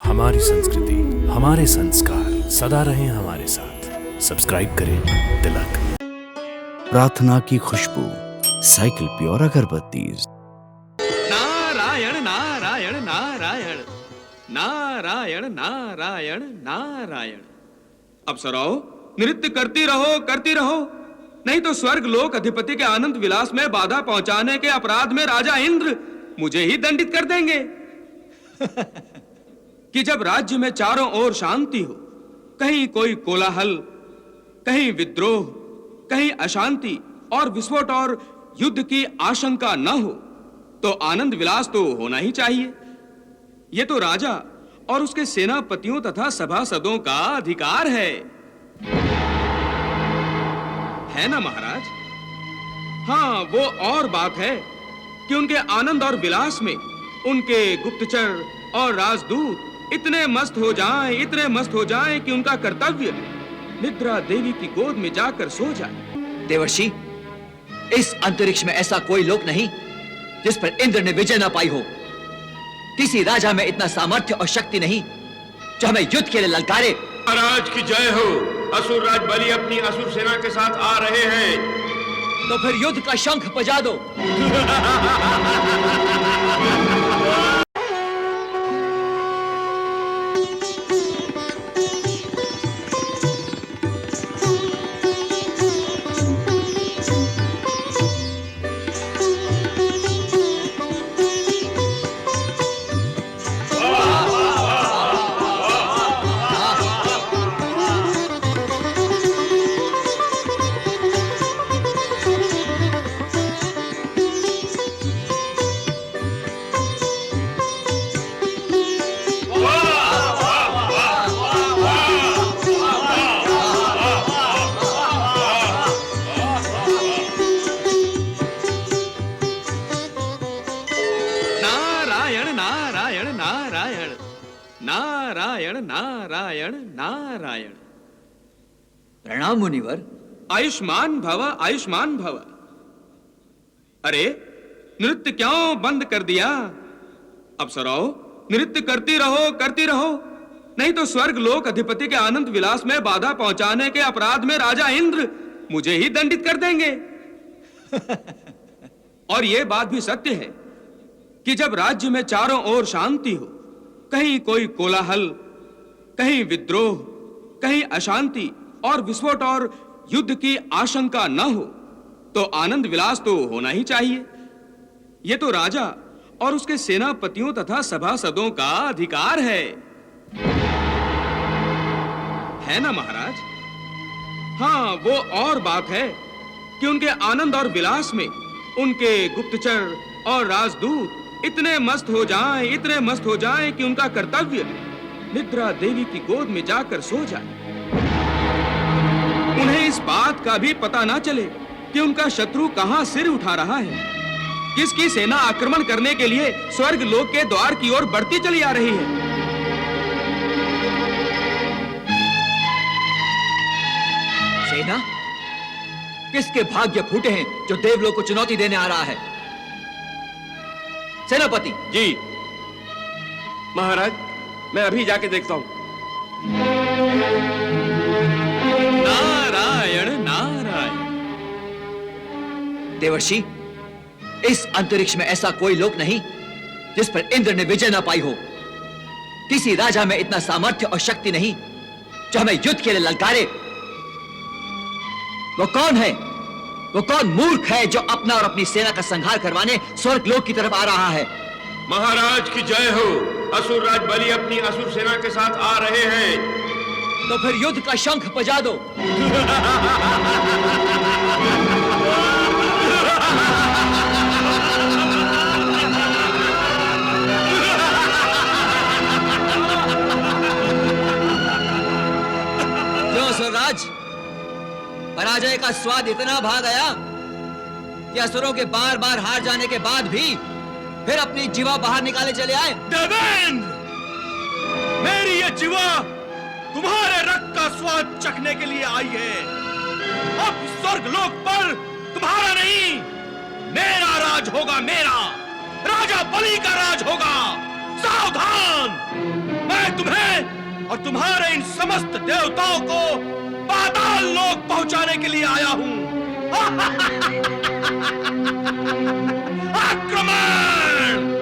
हमारी संस्कृति, हमारे संस्कार सदा रहें हमारे साथ। सब्सक्राइब करें तिलक। प्रार्थना की खुशबू, साइकिल प्योर अगरबत्ती। नारायण नारायण नारायण नारायण नारायण नारायण। अप्सराओ, नृत्य करती रहो, नहीं तो स्वर्ग लोक अधिपति के आनंद विलास में बाधा पहुंचाने के अपराध में राजा इंद्र मुझे ही दंडित कर देंगे। कि जब राज्य में चारों ओर शांति हो, कहीं कोई कोलाहल, कहीं विद्रोह, कहीं अशांति और विस्फोट और युद्ध की आशंका न हो, तो आनंद विलास तो होना ही चाहिए। यह तो राजा और उसके सेनापतियों तथा सभासदों का अधिकार है ना महाराज? हाँ, वो और बात है कि उनके आनंद और विलास में उनके गुप्तचर और राजदूत इतने मस्त हो जाएं कि उनका कर्तव्य निद्रा देवी की गोद में जाकर सो जाए। देवर्षि, इस अंतरिक्ष में ऐसा कोई लोक नहीं जिस पर इंद्र ने विजय न पाई हो। किसी राजा में इतना सामर्थ्य और शक्ति नहीं जो हमें युद्ध के लिए ललकारे। महाराज की जय हो। असुर राज बलि अपनी असुर सेना के साथ आ रहे हैं। तो फिर युद्ध का शंख बजा दो। नारायण नारायण। प्रणाम मुनिवर। आयुष्मान भव। अरे, नृत्य क्यों बंद कर दिया? अप्सराओ, नृत्य करती रहो, नहीं तो स्वर्ग लोक अधिपति के आनंद विलास में बाधा पहुंचाने के अपराध में राजा इंद्र मुझे ही दंडित कर देंगे। और यह बात भी सत्य है कि जब राज्य में चारों ओर शांति हो, कहीं कोई कोलाहल, कहीं विद्रोह, कहीं अशांति और विस्फोट और युद्ध की आशंका न हो, तो आनंद विलास तो होना ही चाहिए। यह तो राजा और उसके सेनापतियों तथा सभासदों का अधिकार है ना महाराज? हाँ, वो और बात है कि उनके आनंद और विलास में उनके गुप्तचर और राजदूत इतने मस्त हो जाएं कि उनका कर्तव्य निद्रा देवी की गोद में जाकर सो जाए। उन्हें इस बात का भी पता ना चले कि उनका शत्रु कहां सिर उठा रहा है, किसकी सेना आक्रमण करने के लिए स्वर्ग लोक के द्वार की ओर बढ़ती चली आ रही है। सेना? किसके भाग्य फूटे हैं जो देवलोक को चुनौती देने आ रहा है? सेनापति जी महाराज, मैं अभी जाके देखता हूं। नारायण नारायण। देवर्षि, इस अंतरिक्ष में ऐसा कोई लोक नहीं जिस पर इंद्र ने विजय न पाई हो। किसी राजा में इतना सामर्थ्य और शक्ति नहीं जो हमें युद्ध के लिए ललकारे। वो कौन है? वो कौन मूर्ख है जो अपना और अपनी सेना का संहार करवाने स्वर्ग लोक की तरफ आ रहा है? महाराज की जय हो। असुर राज बलि अपनी असुर सेना के साथ आ रहे हैं। तो फिर युद्ध का शंख बजा दो। क्यों असुरराज, पराजय का स्वाद इतना भा गया कि असुरों के बार बार हार जाने के बाद भी फिर अपनी जीवा बाहर निकाले चले आए? देवेंद्र, मेरी ये जीवा तुम्हारे रक्त का स्वाद चखने के लिए आई है। अब स्वर्ग लोक पर तुम्हारा नहीं, मेरा राज होगा। मेरा राजा बलि का राज होगा। सावधान! मैं तुम्हें और तुम्हारे इन समस्त देवताओं को पाताल लोक पहुंचाने के लिए आया हूं। आक्रमण!